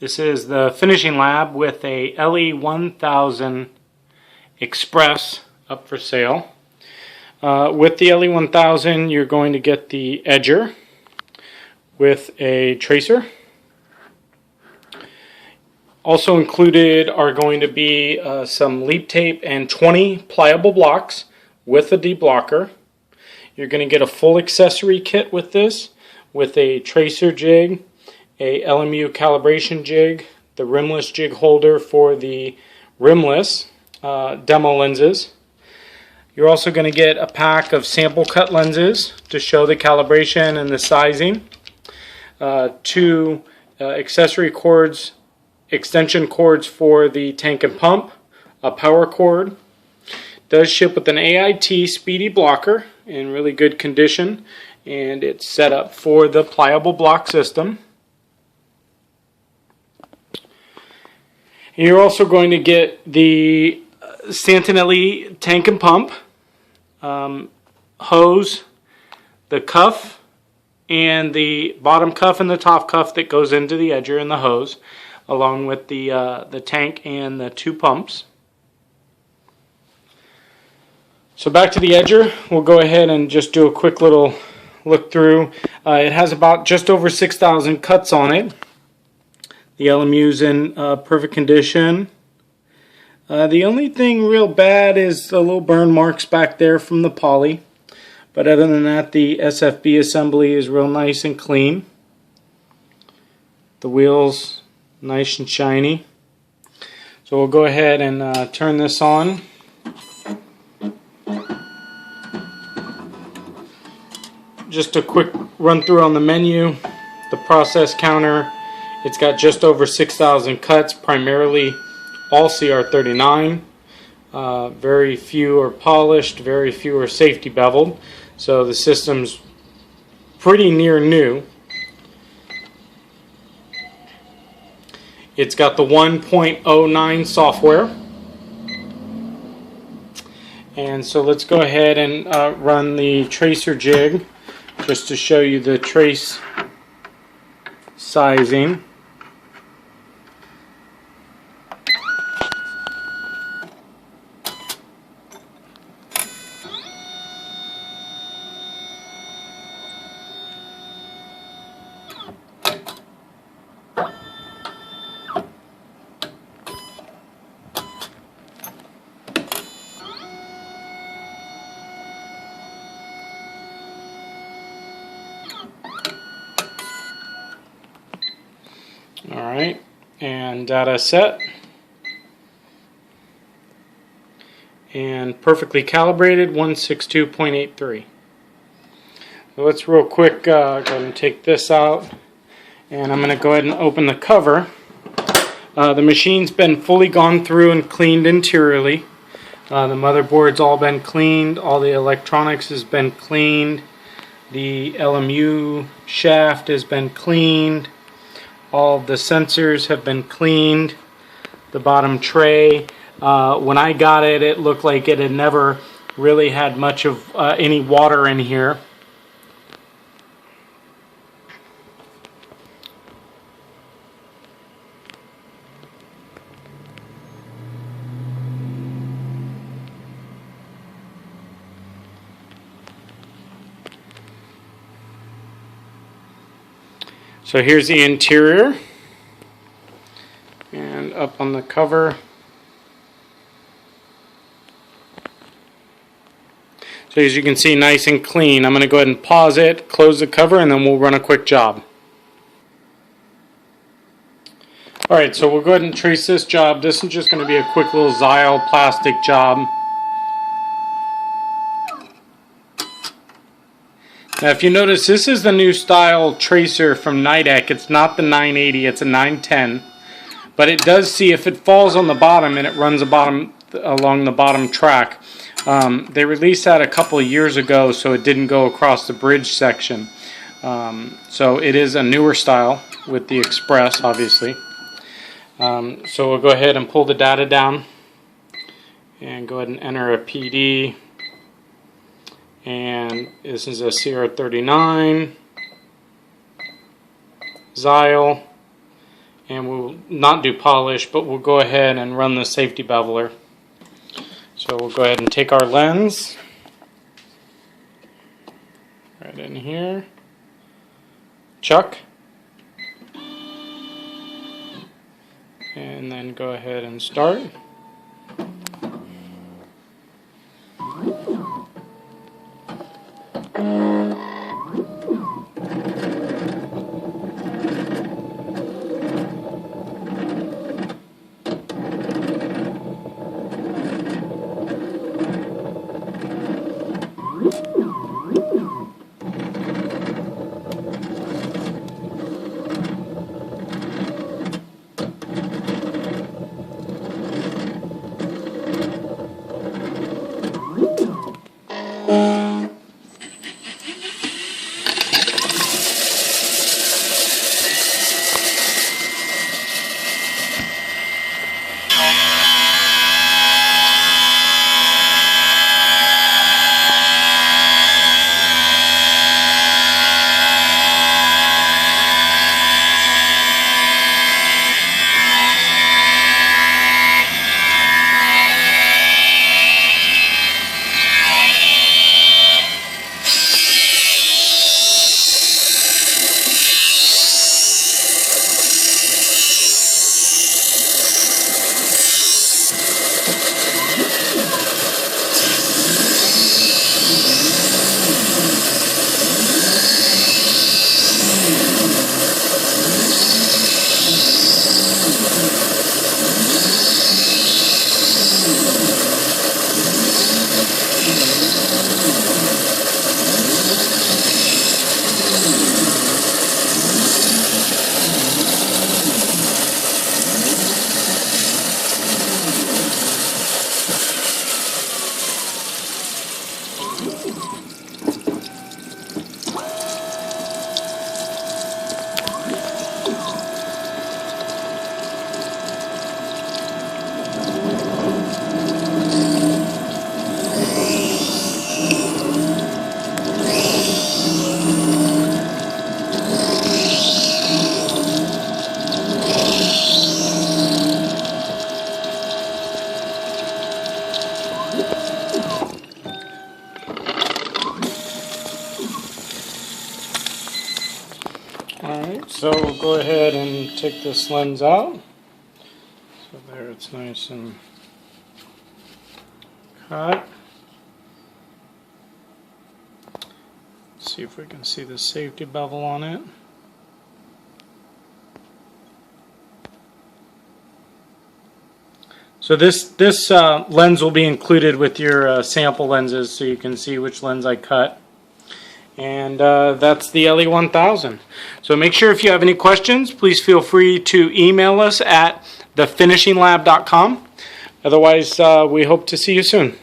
This is the finishing lab with a LE1000 Express up for sale. With the LE1000 you're going to get the edger with a tracer. Also included are going to be some leap tape and 20 pliable blocks with a deblocker. You're going to get a full accessory kit with this, with a tracer jig, a LMU calibration jig, the rimless jig holder for the rimless demo lenses. You're also going to get a pack of sample cut lenses to show the calibration and the sizing, two accessory cords, extension cords for the tank and pump, a power cord. Does ship with an AIT speedy blocker in really good condition, and it's set up for the pliable block system. You're also going to get the Santinelli tank and pump, hose, the cuff, and the bottom cuff and the top cuff that goes into the edger and the hose, along with the tank and the two pumps. So back to the edger, we'll go ahead and just do a quick little look through. It has about just over 6,000 cuts on it. The LMU's in perfect condition. The only thing real bad is the little burn marks back there from the poly. But other than that, the SFB assembly is real nice and clean. The wheels nice and shiny. So we'll go ahead and turn this on. Just a quick run through on the menu, the process counter. It's got just over 6,000 cuts, primarily all CR39. Very few are polished, very few are safety beveled. So the system's pretty near new. It's got the 1.09 software. And so let's go ahead and run the tracer jig just to show you the trace sizing. Alright, and data set, and perfectly calibrated 162.83. So let's real quick go ahead and take this out, and I'm going to go ahead and open the cover. The machine's been fully gone through and cleaned interiorly. The motherboard's all been cleaned, all the electronics has been cleaned, the LMU shaft has been cleaned. All of the sensors have been cleaned. The bottom tray, when I got it, it looked like it had never really had much of any water in here. So here's the interior, and up on the cover. So as you can see, nice and clean. I'm going to go ahead and pause it, close the cover, and then we'll run a quick job. Alright, so we'll go ahead and trace this job. This is just going to be a quick little Xyle plastic job. Now if you notice, this is the new style tracer from Nidek. It's not the 980, it's a 910. But it does see if it falls on the bottom and it runs along the bottom track. They released that a couple of years ago, so it didn't go across the bridge section. So it is a newer style with the Express, obviously. So we'll go ahead and pull the data down and go ahead and enter a PD. And this is a CR39 Xyle, and we'll not do polish, but we'll go ahead and run the safety beveler. So we'll go ahead and take our lens right in here, chuck, and then go ahead and start. Alright, so we'll go ahead and take this lens out. So there, it's nice and cut. Let's see if we can see the safety bevel on it. So this lens will be included with your sample lenses, so you can see which lens I cut. And that's the LE1000. So make sure if you have any questions, please feel free to email us at thefinishinglab.com. Otherwise, we hope to see you soon.